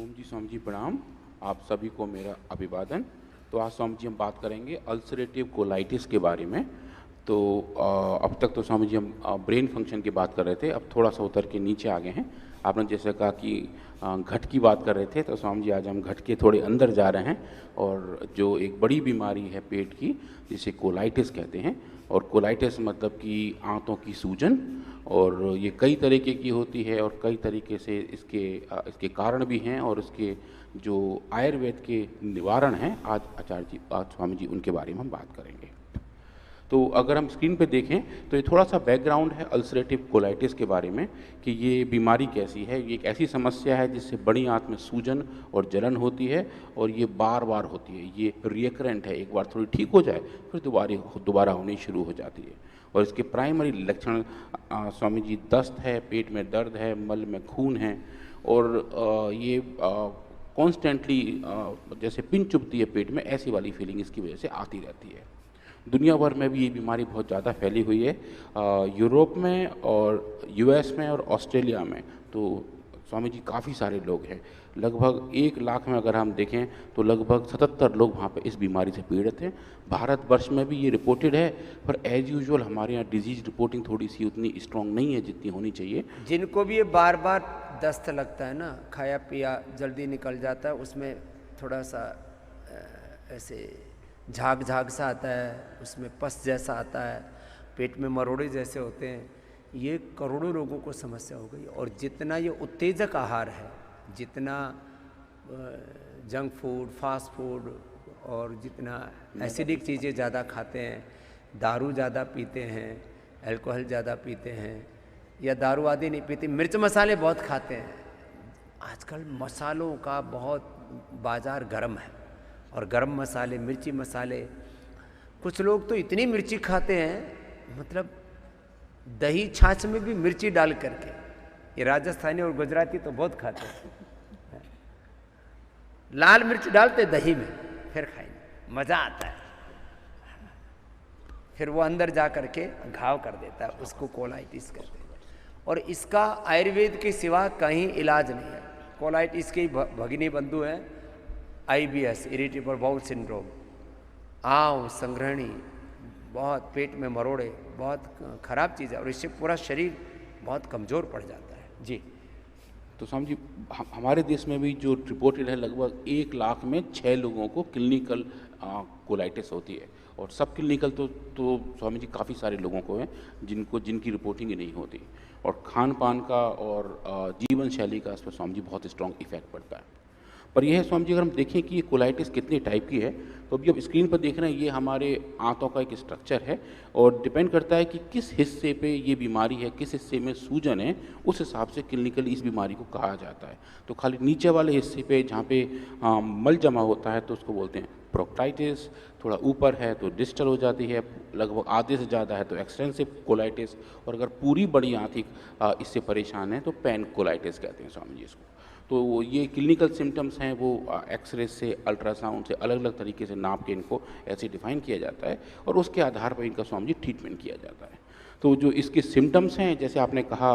ओम जी स्वामी जी प्रणाम। आप सभी को मेरा अभिवादन। तो आज स्वामी जी हम बात करेंगे अल्सरेटिव कोलाइटिस के बारे में। तो अब तक तो स्वामी जी हम ब्रेन फंक्शन की बात कर रहे थे, अब थोड़ा सा उतर के नीचे आ गए हैं। आपने जैसे कहा कि घट की बात कर रहे थे, तो स्वामी जी आज हम घट के थोड़े अंदर जा रहे हैं और जो एक बड़ी बीमारी है पेट की, जिसे कोलाइटिस कहते हैं। और कोलाइटिस मतलब कि आंतों की सूजन, और ये कई तरीके की होती है और कई तरीके से इसके कारण भी हैं, और इसके जो आयुर्वेद के निवारण हैं आज स्वामी जी उनके बारे में हम बात करेंगे। तो अगर हम स्क्रीन पे देखें तो ये थोड़ा सा बैकग्राउंड है अल्सरेटिव कोलाइटिस के बारे में कि ये बीमारी कैसी है। ये एक ऐसी समस्या है जिससे बड़ी आंत में सूजन और जलन होती है, और ये बार बार होती है। ये रिकरेंट है, एक बार थोड़ी ठीक हो जाए फिर दोबारा होनी शुरू हो जाती है। और इसके प्राइमरी लक्षण स्वामी जी दस्त है, पेट में दर्द है, मल में खून है, और ये कॉन्स्टेंटली जैसे पिन चुभती है पेट में, ऐसी वाली फीलिंग इसकी वजह से आती रहती है। दुनिया भर में भी ये बीमारी बहुत ज़्यादा फैली हुई है, यूरोप में और यूएस में और ऑस्ट्रेलिया में। तो स्वामी जी काफ़ी सारे लोग हैं, लगभग 1 लाख में अगर हम देखें तो लगभग 77 लोग वहाँ पे इस बीमारी से पीड़ित हैं। भारतवर्ष में भी ये रिपोर्टेड है, पर एज यूजुअल हमारे यहाँ डिजीज रिपोर्टिंग थोड़ी सी उतनी स्ट्रॉन्ग नहीं है जितनी होनी चाहिए। जिनको भी ये बार बार दस्त लगता है ना, खाया पिया जल्दी निकल जाता है, उसमें थोड़ा सा ऐसे झाग झाग सा आता है, उसमें पस जैसा आता है, पेट में मरोड़े जैसे होते हैं, ये करोड़ों लोगों को समस्या हो गई। और जितना ये उत्तेजक आहार है, जितना जंक फूड, फास्ट फूड, और जितना एसिडिक चीज़ें ज़्यादा खाते हैं, दारू ज़्यादा पीते हैं, अल्कोहल ज़्यादा पीते हैं, या दारू आदि नहीं पीते, मिर्च मसाले बहुत खाते हैं। आजकल मसालों का बहुत बाज़ार गर्म है, और गरम मसाले, मिर्ची मसाले, कुछ लोग तो इतनी मिर्ची खाते हैं, मतलब दही छाछ में भी मिर्ची डाल करके। ये राजस्थानी और गुजराती तो बहुत खाते हैं, लाल मिर्च डालते दही में, फिर खाएंगे, मज़ा आता है। फिर वो अंदर जा करके घाव कर देता है, उसको कोलाइटिस कहते हैं। और इसका आयुर्वेद के सिवा कहीं इलाज नहीं है। कोलाइटिस के भगिनी बंधु हैं IBS, इरिटेबल बाउल सिंड्रोम, आंव संग्रहणी, बहुत पेट में मरोड़े, बहुत खराब चीज़ है, और इससे पूरा शरीर बहुत कमज़ोर पड़ जाता है। जी। तो स्वामी जी हमारे देश में भी जो रिपोर्टेड है, लगभग 1 लाख में 6 लोगों को क्लिनिकल कोलाइटिस होती है। और सब क्लिनिकल तो स्वामी जी काफ़ी सारे लोगों को हैं जिनकी रिपोर्टिंग ही नहीं होती। और खान पान का और जीवन शैली का इस पर स्वामी जी बहुत स्ट्रॉन्ग इफेक्ट पड़ता है। पर यह है स्वामी जी, अगर हम देखें कि ये कोलाइटिस कितने टाइप की है, तो अभी अब स्क्रीन पर देख रहे हैं, ये हमारे आंतों का एक स्ट्रक्चर है, और डिपेंड करता है कि किस हिस्से पे ये बीमारी है, किस हिस्से में सूजन है, उस हिसाब से क्लिनिकली इस बीमारी को कहा जाता है। तो खाली नीचे वाले हिस्से पे जहाँ पे मल जमा होता है तो उसको बोलते हैं प्रोक्टाइटिस, थोड़ा ऊपर है तो डिस्टल हो जाती है, लगभग आधे से ज़्यादा है तो एक्सटेंसिव कोलाइटिस, और अगर पूरी बड़ी आंत इससे परेशान है तो पैन कोलाइटिस कहते हैं स्वामी जी इसको। तो ये क्लिनिकल सिम्टम्स हैं, वो एक्सरे से, अल्ट्रासाउंड से अलग अलग तरीके से नाप के इनको ऐसे डिफाइन किया जाता है, और उसके आधार पर इनका स्वामी जी ट्रीटमेंट किया जाता है। तो जो इसके सिम्टम्स हैं, जैसे आपने कहा,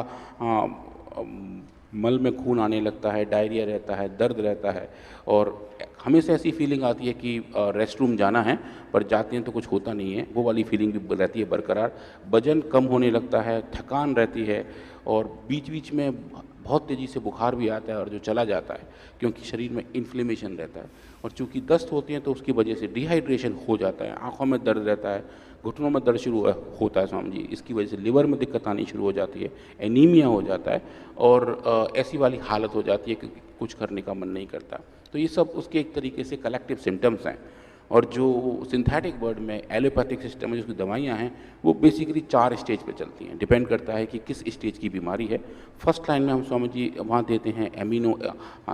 मल में खून आने लगता है, डायरिया रहता है, दर्द रहता है, और हमेशा ऐसी फीलिंग आती है कि रेस्ट रूम जाना है, पर जाते हैं तो कुछ होता नहीं है, वो वाली फीलिंग भी रहती है बरकरार। वजन कम होने लगता है, थकान रहती है, और बीच बीच में बहुत तेज़ी से बुखार भी आता है और जो चला जाता है, क्योंकि शरीर में इन्फ्लेमेशन रहता है। और चूंकि दस्त होती हैं तो उसकी वजह से डिहाइड्रेशन हो जाता है, आंखों में दर्द रहता है, घुटनों में दर्द शुरू होता है स्वामी जी। इसकी वजह से लिवर में दिक्कत आनी शुरू हो जाती है, एनीमिया हो जाता है, और ऐसी वाली हालत हो जाती है कि कुछ करने का मन नहीं करता। तो ये सब उसके एक तरीके से कलेक्टिव सिम्टम्स हैं। और जो सिंथेटिक वर्ड में एलोपैथिक सिस्टम में जो दवाइयाँ हैं, वो बेसिकली 4 स्टेज पे चलती हैं, डिपेंड करता है कि किस स्टेज की बीमारी है। फर्स्ट लाइन में हम स्वामी जी वहाँ देते हैं एमिनो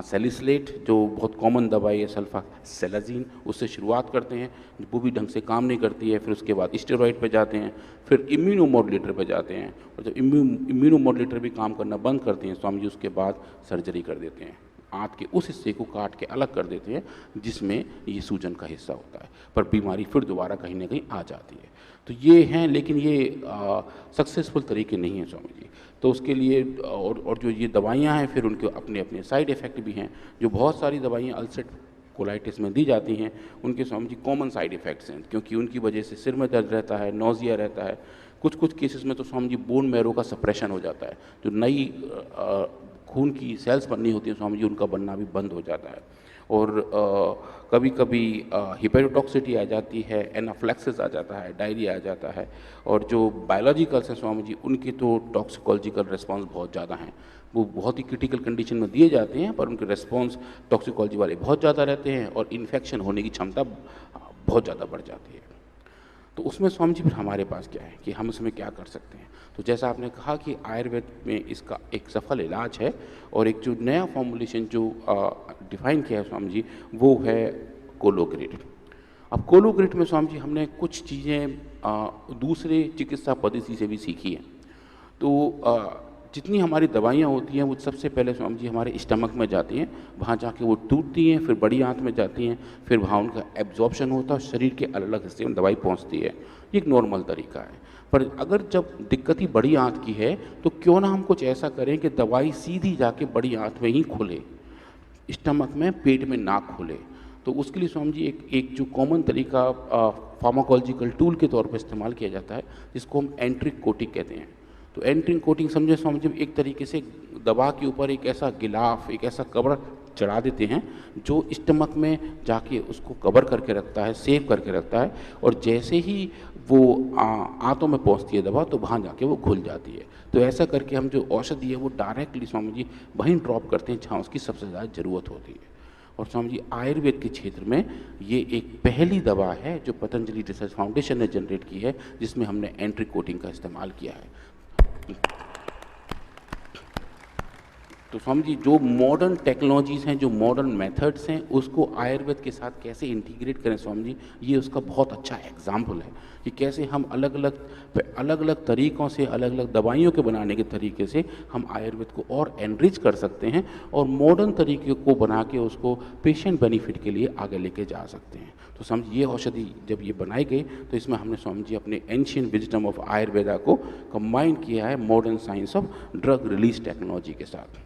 सैलिसिलेट, जो बहुत कॉमन दवाई है, सल्फासेलाजीन, उससे शुरुआत करते हैं, वो भी ढंग से काम नहीं करती है। फिर उसके बाद स्टेरॉइड पे जाते हैं, फिर इम्यूनोमोडुलेटर पे जाते हैं, और जब इम्यूनोमोडुलेटर भी काम करना बंद करते हैं स्वामी जी, उसके बाद सर्जरी कर देते हैं। आंत के उस हिस्से को काट के अलग कर देते हैं जिसमें ये सूजन का हिस्सा होता है, पर बीमारी फिर दोबारा कहीं ना कहीं आ जाती है। तो ये हैं, लेकिन ये सक्सेसफुल तरीके नहीं हैं स्वामी जी। तो उसके लिए और जो ये दवाइयाँ हैं फिर उनके अपने अपने साइड इफ़ेक्ट भी हैं। जो बहुत सारी दवाइयाँ अल्सरेटिव कोलाइटिस में दी जाती हैं उनके Swami ji common side effects हैं, क्योंकि उनकी वजह से सिर में दर्द रहता है, नौजिया रहता है, कुछ कुछ केसेस में तो स्वामी जी बोन मैरो का सप्रेशन हो जाता है, जो नई खून की सेल्स बननी होती हैं स्वामी जी उनका बनना भी बंद हो जाता है। और कभी कभी हिपेटोटॉक्सिटी आ जाती है, एनाफ्लेक्सिस आ जाता है, डायरिया आ जाता है। और जो बायोलॉजिकल्स हैं स्वामी जी उनके तो टॉक्सिकोलॉजिकल रिस्पॉन्स बहुत ज़्यादा हैं, वो बहुत ही क्रिटिकल कंडीशन में दिए जाते हैं, पर उनके रिस्पॉन्स टॉक्सिकोलॉजी वाले बहुत ज़्यादा रहते हैं और इन्फेक्शन होने की क्षमता बहुत ज़्यादा बढ़ जाती है। तो उसमें स्वामी जी फिर हमारे पास क्या है कि हम उसमें क्या कर सकते हैं। तो जैसा आपने कहा कि आयुर्वेद में इसका एक सफल इलाज है और एक जो नया फॉर्मुलेशन जो डिफाइन किया है स्वामी जी वो है कोलोग्रिड। अब कोलोग्रिड में स्वामी जी हमने कुछ चीज़ें दूसरे चिकित्सा पद्धति से भी सीखी हैं। तो जितनी हमारी दवाइयाँ होती हैं वो सबसे पहले स्वामी जी हमारे स्टमक में जाती हैं, वहाँ जाके वो टूटती हैं, फिर बड़ी आंत में जाती हैं, फिर वहाँ उनका एब्जॉर्प्शन होता है, शरीर के अलग अलग हिस्से में दवाई पहुँचती है। ये एक नॉर्मल तरीका है। पर अगर जब दिक्कत ही बड़ी आंत की है तो क्यों ना हम कुछ ऐसा करें कि दवाई सीधी जाके बड़ी आंत में ही खुले, स्टमक में, पेट में ना खुले। तो उसके लिए स्वामी जी एक जो कॉमन तरीका फार्माकोलॉजिकल टूल के तौर पर इस्तेमाल किया जाता है जिसको हम एंट्रिक कोटिंग कहते हैं। तो एंट्रिक कोटिंग समझे स्वामी जी एक तरीके से दवा के ऊपर एक ऐसा गिलाफ, एक ऐसा कवर चढ़ा देते हैं जो स्टमक में जाके उसको कवर करके रखता है, सेव करके रखता है, और जैसे ही वो आंतों में पहुंचती है दवा तो वहाँ जाके वो घुल जाती है। तो ऐसा करके हम जो औषधि है वो डायरेक्टली स्वामी जी वहीं ड्रॉप करते हैं जहाँ उसकी सबसे ज़्यादा ज़रूरत होती है। और स्वामी जी आयुर्वेद के क्षेत्र में ये एक पहली दवा है जो पतंजलि रिसर्च फाउंडेशन ने जनरेट की है जिसमें हमने एंट्रिक कोटिंग का इस्तेमाल किया है। तो स्वामी जी जो मॉडर्न टेक्नोलॉजीज़ हैं, जो मॉडर्न मेथड्स हैं, उसको आयुर्वेद के साथ कैसे इंटीग्रेट करें स्वामी जी, ये उसका बहुत अच्छा एग्जाम्पल है कि कैसे हम अलग अलग तरीक़ों से, अलग अलग दवाइयों के बनाने के तरीके से हम आयुर्वेद को और एनरिच कर सकते हैं और मॉडर्न तरीके को बना के उसको पेशेंट बेनिफिट के लिए आगे लेके जा सकते हैं। तो समझ ये औषधि जब ये बनाई गई तो इसमें हमने स्वामी जी अपने एंशियंट विजडम ऑफ आयुर्वेदा को कंबाइन किया है modern science of drug release technology के साथ।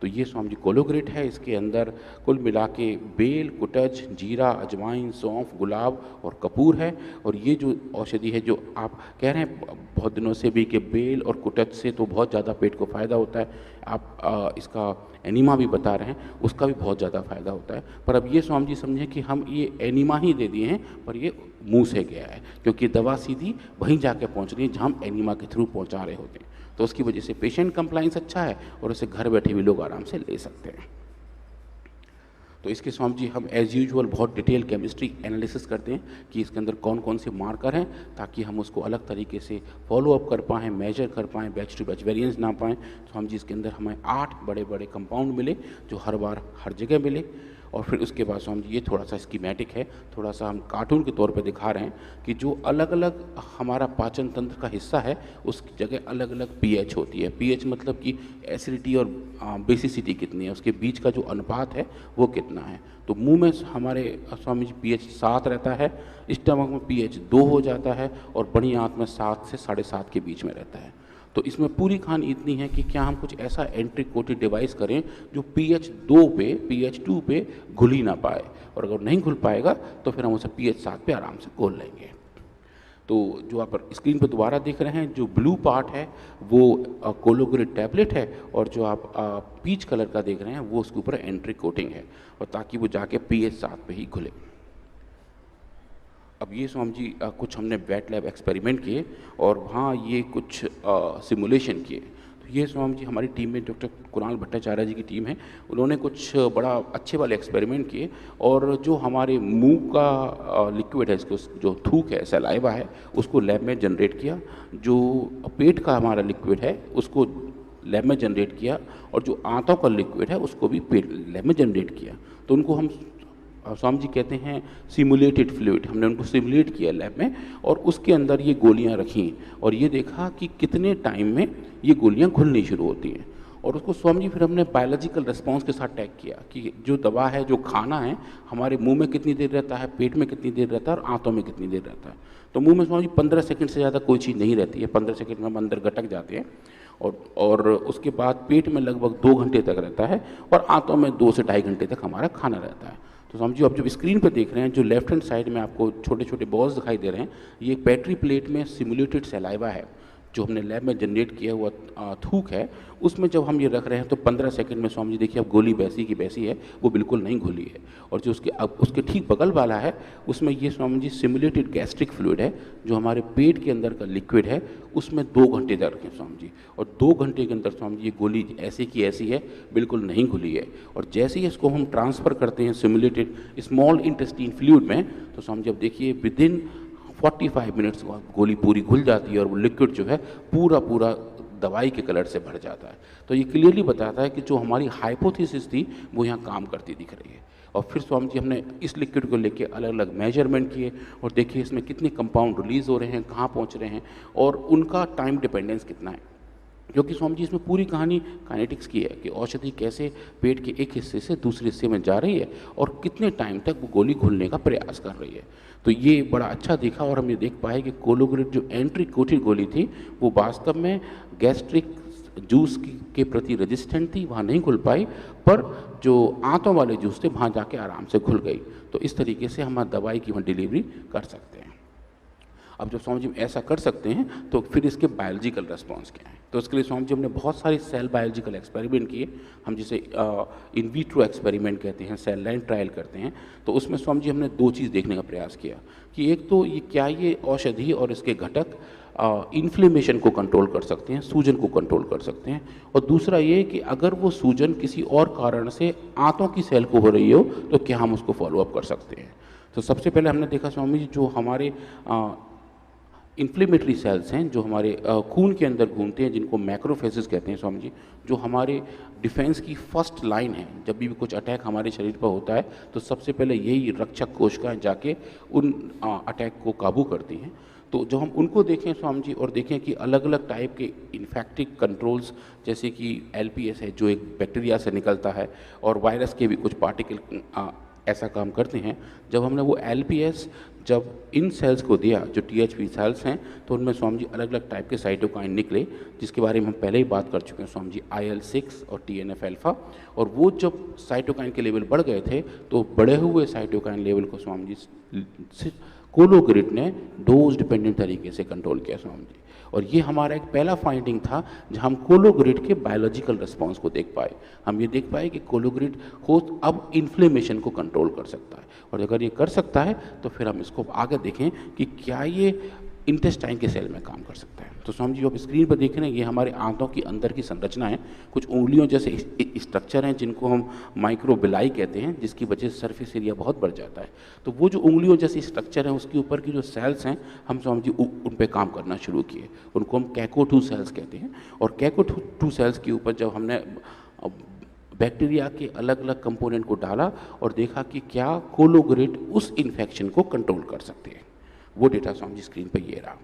तो ये स्वामी जी कोलोग्रिड है। इसके अंदर कुल मिला के बेल, कुटज, जीरा, अजवाइन, सौंफ, गुलाब और कपूर है। और ये जो औषधि है जो आप कह रहे हैं बहुत दिनों से भी कि बेल और कुटज से तो बहुत ज़्यादा पेट को फ़ायदा होता है, आप इसका एनीमा भी बता रहे हैं, उसका भी बहुत ज़्यादा फ़ायदा होता है। पर अब ये स्वामी जी समझें कि हम ये एनीमा ही दे दिए हैं पर ये मुँह से गया है, क्योंकि दवा सीधी वहीं जाके पहुँच रही है जहाँ हम एनीमा के थ्रू पहुँचा रहे होते हैं। तो उसकी वजह से पेशेंट कंप्लाइंस अच्छा है और उसे घर बैठे भी लोग आराम से ले सकते हैं। तो इसके स्वामी जी हम एज़ यूजुअल बहुत डिटेल केमिस्ट्री एनालिसिस करते हैं कि इसके अंदर कौन कौन से मार्कर हैं ताकि हम उसको अलग तरीके से फॉलो अप कर पाएँ, मेजर कर पाएँ, बैच टू बैच वेरिएंस ना पाएँ। तो हम जी इसके अंदर हमें 8 बड़े बड़े कंपाउंड मिले जो हर बार हर जगह मिले। और फिर उसके बाद स्वामी जी ये थोड़ा सा स्कीमेटिक है, थोड़ा सा हम कार्टून के तौर पे दिखा रहे हैं कि जो अलग अलग हमारा पाचन तंत्र का हिस्सा है उस जगह अलग अलग पीएच होती है। पीएच मतलब कि एसिडिटी और बेसिसिटी कितनी है, उसके बीच का जो अनुपात है वो कितना है। तो मुंह में हमारे स्वामी जी पीएच 7 रहता है, स्टमक में पीएच 2 हो जाता है और बड़ी आंत में 7 से 7.5 के बीच में रहता है। तो इसमें पूरी कहानी इतनी है कि क्या हम कुछ ऐसा एंट्रिक कोटेड डिवाइस करें जो pH 2 पे, pH 2 पे घुल ही ना पाए, और अगर नहीं घुल पाएगा तो फिर हम उसे pH 7 पे आराम से घोल लेंगे। तो जो आप स्क्रीन पर दोबारा देख रहे हैं, जो ब्लू पार्ट है वो कोलोग्रिड टैबलेट है और जो आप पीच कलर का देख रहे हैं वो उसके ऊपर एंट्रिक कोटिंग है, और ताकि वो जाके pH 7 पे ही घुले। अब ये स्वामी जी कुछ हमने वेट लैब एक्सपेरिमेंट किए और वहाँ ये कुछ सिमुलेशन किए। तो ये स्वामी जी हमारी टीम में डॉक्टर कुणाल भट्टाचार्य जी की टीम है, उन्होंने कुछ बड़ा अच्छे वाले एक्सपेरिमेंट किए और जो हमारे मुंह का लिक्विड है, इसको जो थूक है, सलाइवा है, उसको लैब में जनरेट किया। जो पेट का हमारा लिक्विड है उसको लैब में जनरेट किया और जो आंतों का लिक्विड है उसको भी पेट लैब में जनरेट किया। तो उनको हम स्वामी जी कहते हैं सिमुलेटेड फ्लूइड, हमने उनको सिमुलेट किया लैब में और उसके अंदर ये गोलियां रखी और ये देखा कि कितने टाइम में ये गोलियां घुलनी शुरू होती हैं। और उसको स्वामी जी फिर हमने बायोलॉजिकल रिस्पॉन्स के साथ टैग किया कि जो दवा है, जो खाना है, हमारे मुंह में कितनी देर रहता है, पेट में कितनी देर रहता है और आंतों में कितनी देर रहता है। तो मुंह में स्वामी जी 15 सेकंड से ज़्यादा कोई चीज़ नहीं रहती है, 15 सेकंड में हम अंदर गटक जाते हैं, और उसके बाद पेट में लगभग 2 घंटे तक रहता है और आंतों में 2 से 2.5 घंटे तक हमारा खाना रहता है। तो समझिए आप जो स्क्रीन पर देख रहे हैं, जो लेफ्ट हैंड साइड में आपको छोटे छोटे बॉल्स दिखाई दे रहे हैं, ये पेट्री प्लेट में सिमुलेटेड सलाइवा है, जो हमने लैब में जनरेट किया हुआ थूक है, उसमें जब हम ये रख रहे हैं तो 15 सेकंड में स्वामी जी देखिए अब गोली वैसी की वैसी है, वो बिल्कुल नहीं घुली है। और जो उसके ठीक बगल वाला है, उसमें ये Swami ji simulated gastric fluid है, जो हमारे पेट के अंदर का लिक्विड है, उसमें 2 घंटे तक रखें स्वामी जी, और 2 घंटे के अंदर स्वामी जी ये गोली ऐसी की ऐसी है, बिल्कुल नहीं घुली है। और जैसे ही इसको हम ट्रांसफ़र करते हैं सिमुलेटेड स्मॉल इंटेस्टाइन फ्लूइड में, तो स्वामी जी अब देखिए विदिन 45 मिनट्स बाद गोली पूरी घुल जाती है और वो लिक्विड जो है पूरा दवाई के कलर से भर जाता है। तो ये क्लियरली बताता है कि जो हमारी हाइपोथेसिस थी वो यहाँ काम करती दिख रही है। और फिर स्वामी जी हमने इस लिक्विड को लेके अलग अलग मेजरमेंट किए और देखिए इसमें कितने कंपाउंड रिलीज़ हो रहे हैं, कहाँ पहुँच रहे हैं और उनका टाइम डिपेंडेंस कितना है। क्योंकि स्वामी जी इसमें पूरी कहानी काइनेटिक्स की है कि औषधि कैसे पेट के एक हिस्से से दूसरे हिस्से में जा रही है और कितने टाइम तक वो गोली घुलने का प्रयास कर रही है। तो ये बड़ा अच्छा दिखा और हम ये देख पाए कि कोलोग्रिड जो एंट्री कोटेड गोली थी वो वास्तव में गैस्ट्रिक जूस के प्रति रेजिस्टेंट थी, वहाँ नहीं घुल पाई, पर जो आंतों वाले जूस थे वहाँ जाके आराम से घुल गई। तो इस तरीके से हम दवाई की वहाँ डिलीवरी कर सकते हैं। अब जब स्वामी जी ऐसा कर सकते हैं तो फिर इसके बायोलॉजिकल रिस्पॉन्स क्या है। तो इसके लिए स्वामी जी हमने बहुत सारे सेल बायोलॉजिकल एक्सपेरिमेंट किए, हम जिसे इन विट्रो एक्सपेरिमेंट कहते हैं, सेल लाइन ट्रायल करते हैं। तो उसमें स्वामी जी हमने 2 चीज़ देखने का प्रयास किया कि एक तो ये क्या ये औषधि और इसके घटक इन्फ्लेमेशन को कंट्रोल कर सकते हैं, सूजन को कंट्रोल कर सकते हैं, और दूसरा ये कि अगर वो सूजन किसी और कारण से आंतों की सेल को हो रही हो तो क्या हम उसको फॉलोअप कर सकते हैं। तो सबसे पहले हमने देखा स्वामी जी जो हमारे इन्फ्लेमेटरी सेल्स हैं, जो हमारे खून के अंदर घूमते हैं, जिनको मैक्रोफेजेस कहते हैं स्वामी जी, जो हमारे डिफेंस की फर्स्ट लाइन है। जब भी कुछ अटैक हमारे शरीर पर होता है तो सबसे पहले यही रक्षक कोशिकाएं जाके उन अटैक को काबू करती हैं। तो जब हम उनको देखें स्वामी जी और देखें कि अलग अलग टाइप के इन्फेक्टिव कंट्रोल्स, जैसे कि LPS है जो एक बैक्टीरिया से निकलता है, और वायरस के भी कुछ पार्टिकल ऐसा काम करते हैं। जब हमने वो LPS जब इन सेल्स को दिया जो THP सेल्स हैं, तो उनमें स्वामी जी अलग अलग टाइप के साइटोकाइन निकले, जिसके बारे में हम पहले ही बात कर चुके हैं स्वामी जी, IL-6 और TNF अल्फा। और वो जब साइटोकाइन के लेवल बढ़ गए थे तो बढ़े हुए साइटोकाइन लेवल को स्वामी जी कोलोग्रिड ने डोज डिपेंडेंट तरीके से कंट्रोल किया स्वामी जी। और ये हमारा एक पहला फाइंडिंग था जहाँ हम कोलोग्रिड के बायोलॉजिकल रिस्पॉन्स को देख पाए। हम ये देख पाए कि कोलोग्रिड होस्ट अब इन्फ्लेमेशन को कंट्रोल कर सकता है, और अगर ये कर सकता है तो फिर हम इसको आगे देखें कि क्या ये इंटेस्टाइन के सेल में काम कर सकता है। तो स्वामी जी आप स्क्रीन पर देख रहे हैं, ये हमारे आंतों की अंदर की संरचना है। कुछ उंगलियों जैसे स्ट्रक्चर हैं जिनको हम माइक्रोबिलाई कहते हैं, जिसकी वजह से सरफेस एरिया बहुत बढ़ जाता है। तो वो जो उंगलियों जैसे स्ट्रक्चर हैं उसके ऊपर की जो सेल्स हैं, हम स्वामी जी उन पे काम करना शुरू किए। उनको हम कैको2 सेल्स कहते हैं। और कैको2 सेल्स के ऊपर जब हमने बैक्टीरिया के अलग अलग कंपोनेंट को डाला और देखा कि क्या कोलोग्रिड उस इन्फेक्शन को कंट्रोल कर सकते हैं, वो डेटा स्वामी जी स्क्रीन पर ये रहा।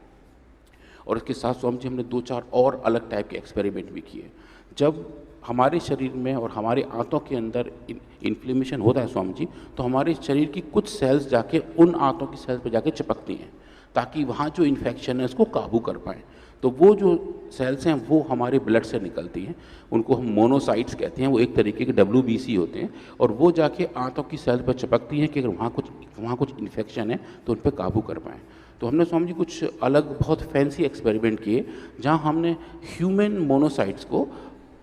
और इसके साथ स्वामी जी हमने 2-4 और अलग टाइप के एक्सपेरिमेंट भी किए। जब हमारे शरीर में और हमारे आंतों के अंदर इन्फ्लेमेशन होता है स्वामी जी, तो हमारे शरीर की कुछ सेल्स जाके उन आंतों की सेल्स पर जाके चिपकती हैं ताकि वहाँ जो इन्फेक्शन है उसको काबू कर पाएँ। तो वो जो सेल्स हैं वो हमारे ब्लड से निकलती हैं, उनको हम मोनोसाइट्स कहते हैं। वो एक तरीके के WBC होते हैं, और वो जाके आंतों की सेल्स पर चिपकती हैं कि अगर वहाँ कुछ इन्फेक्शन है तो उन पर काबू कर पाएँ। तो हमने स्वामी जी कुछ अलग बहुत फैंसी एक्सपेरिमेंट किए जहाँ हमने ह्यूमन मोनोसाइट्स को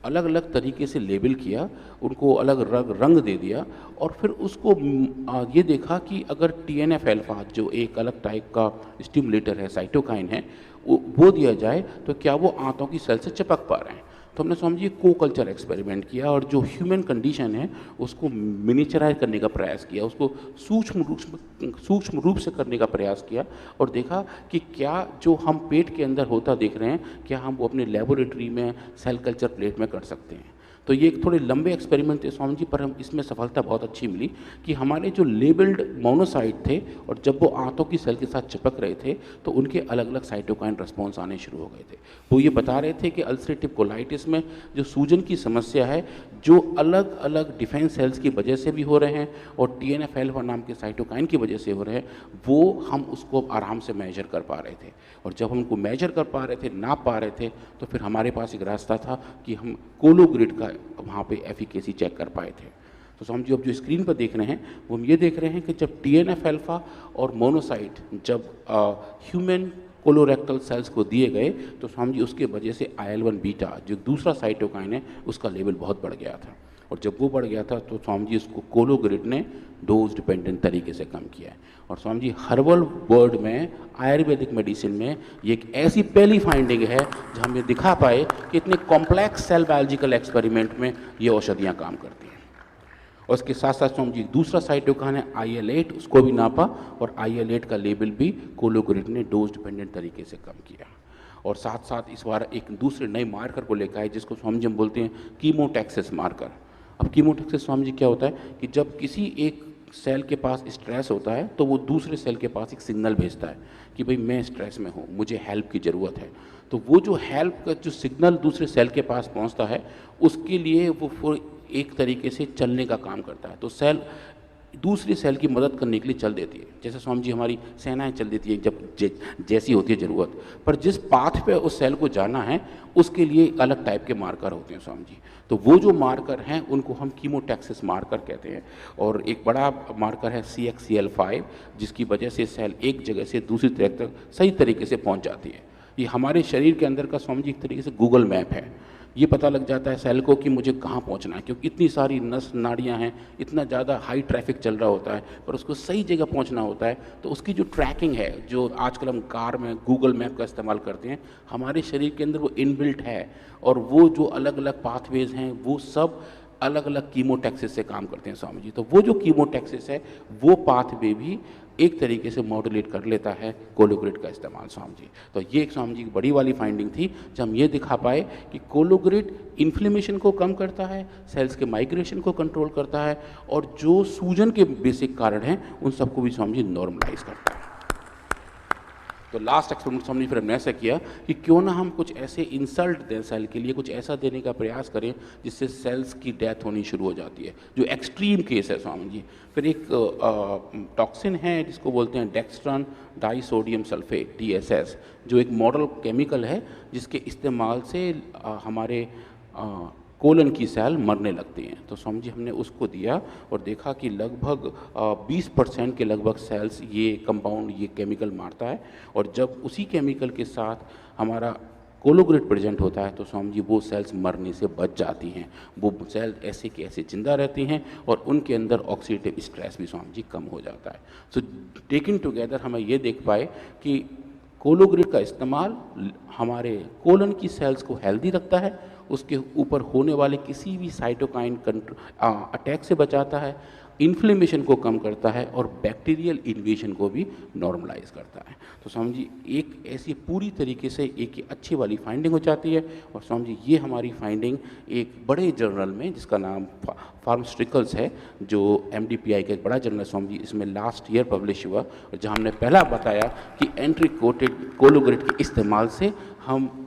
अलग अलग तरीके से लेबल किया, उनको अलग रंग दे दिया, और फिर उसको ये देखा कि अगर TNF अल्फा जो एक अलग टाइप का स्टिमुलेटर है, साइटोकाइन है, वो दिया जाए तो क्या वो आंतों की सेल से चिपक पा रहे हैं। तो हमने समझिए को-कल्चर एक्सपेरिमेंट किया और जो ह्यूमन कंडीशन है उसको मिनिचराइज करने का प्रयास किया, उसको सूक्ष्म रूप से करने का प्रयास किया, और देखा कि क्या जो हम पेट के अंदर होता देख रहे हैं क्या हम वो अपने लेबोरेटरी में सेल कल्चर प्लेट में कर सकते हैं। तो ये एक थोड़े लंबे एक्सपेरिमेंट थे स्वामी जी, पर हम इसमें सफलता बहुत अच्छी मिली कि हमारे जो लेबल्ड मोनोसाइट थे और जब वो आंतों की सेल के साथ चिपक रहे थे तो उनके अलग अलग साइटोकाइन रिस्पॉन्स आने शुरू हो गए थे। वो ये बता रहे थे कि अल्सरेटिव कोलाइटिस में जो सूजन की समस्या है, जो अलग अलग डिफेंस सेल्स की वजह से भी हो रहे हैं और TNF अल्फा नाम के साइटोकाइन की वजह से हो रहे हैं, वो हम उसको आराम से मेजर कर पा रहे थे। और जब हम उनको मेजर कर पा रहे थे, नाप पा रहे थे, तो फिर हमारे पास एक रास्ता था कि हम कोलोग्रिड का वहाँ पे एफिकेसी चेक कर पाए थे। तो स्वामी जी अब जो स्क्रीन पर देख रहे हैं वो हम ये देख रहे हैं कि जब TNF अल्फा और मोनोसाइट जब ह्यूमन कोलोरेक्टल सेल्स को दिए गए तो स्वामी जी उसके वजह से IL-1 बीटा जो दूसरा साइटोकाइन है उसका लेवल बहुत बढ़ गया था। और जब वो बढ़ गया था तो स्वामी जी उसको कोलोग्रिड ने डोज डिपेंडेंट तरीके से कम किया है। और स्वामी जी हर्बल वर्ल्ड में, आयुर्वेदिक मेडिसिन में ये एक ऐसी पहली फाइंडिंग है जहाँ हम ये दिखा पाए कि इतने कॉम्प्लेक्स सेल बायोलॉजिकल एक्सपेरिमेंट में ये औषधियाँ काम करती हैं। और उसके साथ साथ स्वामी जी दूसरा साइटोकाइन है IL-8, उसको भी नापा और IL-8 का लेवल भी कोलोग्रिड ने डोज डिपेंडेंट तरीके से कम किया। और साथ साथ इस बार एक दूसरे नए मार्कर को लेकर आए जिसको स्वामी जी हम बोलते हैं कीमोटैक्सिस मार्कर। अब कीमोटैक्सिस स्वामी जी क्या होता है कि जब किसी एक सेल के पास स्ट्रेस होता है तो वो दूसरे सेल के पास एक सिग्नल भेजता है कि भाई मैं स्ट्रेस में हूँ, मुझे हेल्प की ज़रूरत है। तो वो जो हेल्प का जो सिग्नल दूसरे सेल के पास पहुँचता है उसके लिए वो एक तरीके से चलने का काम करता है। तो सेल दूसरी सेल की मदद करने के लिए चल देती है, जैसे स्वामी जी हमारी सेनाएं चल देती है जब जैसी होती है ज़रूरत। पर जिस पाथ पे उस सेल को जाना है उसके लिए अलग टाइप के मार्कर होते हैं स्वामी जी। तो वो जो मार्कर हैं उनको हम कीमोटैक्सिस मार्कर कहते हैं। और एक बड़ा मार्कर है CXCL5 जिसकी वजह से सेल एक जगह से दूसरी तरफ तक सही तरीके से पहुँच जाती है। ये हमारे शरीर के अंदर का स्वामी जी एक तरीके से गूगल मैप है। ये पता लग जाता है सेल को कि मुझे कहाँ पहुँचना है, क्योंकि इतनी सारी नस नाड़ियाँ हैं, इतना ज़्यादा हाई ट्रैफिक चल रहा होता है, पर उसको सही जगह पहुँचना होता है। तो उसकी जो ट्रैकिंग है, जो आजकल हम कार में गूगल मैप का इस्तेमाल करते हैं, हमारे शरीर के अंदर वो इनबिल्ट है। और वो जो अलग अलग पाथवेज हैं वो सब अलग अलग कीमोटैक्सिस से काम करते हैं स्वामी जी। तो वो जो कीमोटैक्सिस है वो पाथवे भी एक तरीके से मॉड्यूलेट कर लेता है कोलोग्रिड का इस्तेमाल स्वामी जी। तो ये एक स्वामी जी की बड़ी वाली फाइंडिंग थी जब हम ये दिखा पाए कि कोलोग्रिड इन्फ्लेमेशन को कम करता है, सेल्स के माइग्रेशन को कंट्रोल करता है और जो सूजन के बेसिक कारण हैं उन सबको भी स्वामी जी नॉर्मलाइज करता है। तो लास्ट एक्सपेरिमेंट हमने फिर हमने ऐसा किया कि क्यों ना हम कुछ ऐसे इंसल्ट दें सेल के लिए, कुछ ऐसा देने का प्रयास करें जिससे सेल्स की डेथ होनी शुरू हो जाती है, जो एक्सट्रीम केस है स्वामी जी। फिर एक टॉक्सिन है जिसको बोलते हैं डेक्स्ट्रॉन डाइसोडियम सल्फेट DSS, जो एक मॉडल केमिकल है जिसके इस्तेमाल से हमारे कोलन की सेल मरने लगती हैं। तो स्वामी जी हमने उसको दिया और देखा कि लगभग 20% के लगभग सेल्स ये कंपाउंड, ये केमिकल मारता है। और जब उसी केमिकल के साथ हमारा कोलोग्रिड प्रेजेंट होता है तो स्वामी जी वो सेल्स मरने से बच जाती हैं। वो सेल ऐसे के ऐसे जिंदा रहती हैं और उनके अंदर ऑक्सीडेटिव स्ट्रेस भी स्वामी जी कम हो जाता है। सो टेकिंग टुगेदर हमें ये देख पाए कि कोलोग्रिड का इस्तेमाल हमारे कोलन की सेल्स को हेल्दी रखता है, उसके ऊपर होने वाले किसी भी साइटोकाइन अटैक से बचाता है, इन्फ्लेमेशन को कम करता है और बैक्टीरियल इन्वेजन को भी नॉर्मलाइज करता है। तो स्वामी जी एक ऐसी पूरी तरीके से एक अच्छी वाली फाइंडिंग हो जाती है। और स्वामी जी ये हमारी फाइंडिंग एक बड़े जर्नल में जिसका नाम फार्मास्यूटिकल्स है, जो MDPI का एक बड़ा जर्नल स्वामी जी, इसमें लास्ट ईयर पब्लिश हुआ, और जहाँ हमने पहला बताया कि एंट्रिक कोटेड कोलोग्रिड के इस्तेमाल से हम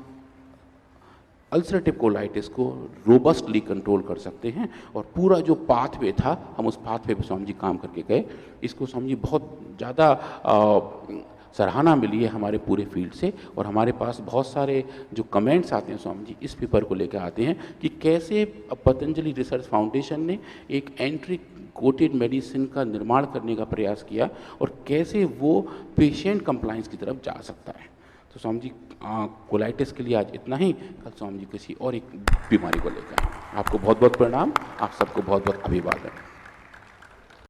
अल्सरेटिव कोलाइटिस को रोबस्टली कंट्रोल कर सकते हैं। और पूरा जो पाथवे था हम उस पाथवे पे स्वामी जी काम करके गए। इसको स्वामी जी बहुत ज़्यादा सराहना मिली है हमारे पूरे फील्ड से। और हमारे पास बहुत सारे जो कमेंट्स आते हैं स्वामी जी इस पेपर को लेकर आते हैं कि कैसे पतंजलि रिसर्च फाउंडेशन ने एक एंट्रिक कोटेड मेडिसिन का निर्माण करने का प्रयास किया और कैसे वो पेशेंट कंप्लायंस की तरफ जा सकता है। तो स्वामी जी कोलाइटिस के लिए आज इतना ही। कल स्वामी जी किसी और एक बीमारी को लेकर आए। आपको बहुत बहुत प्रणाम, आप सबको बहुत बहुत अभिवादन।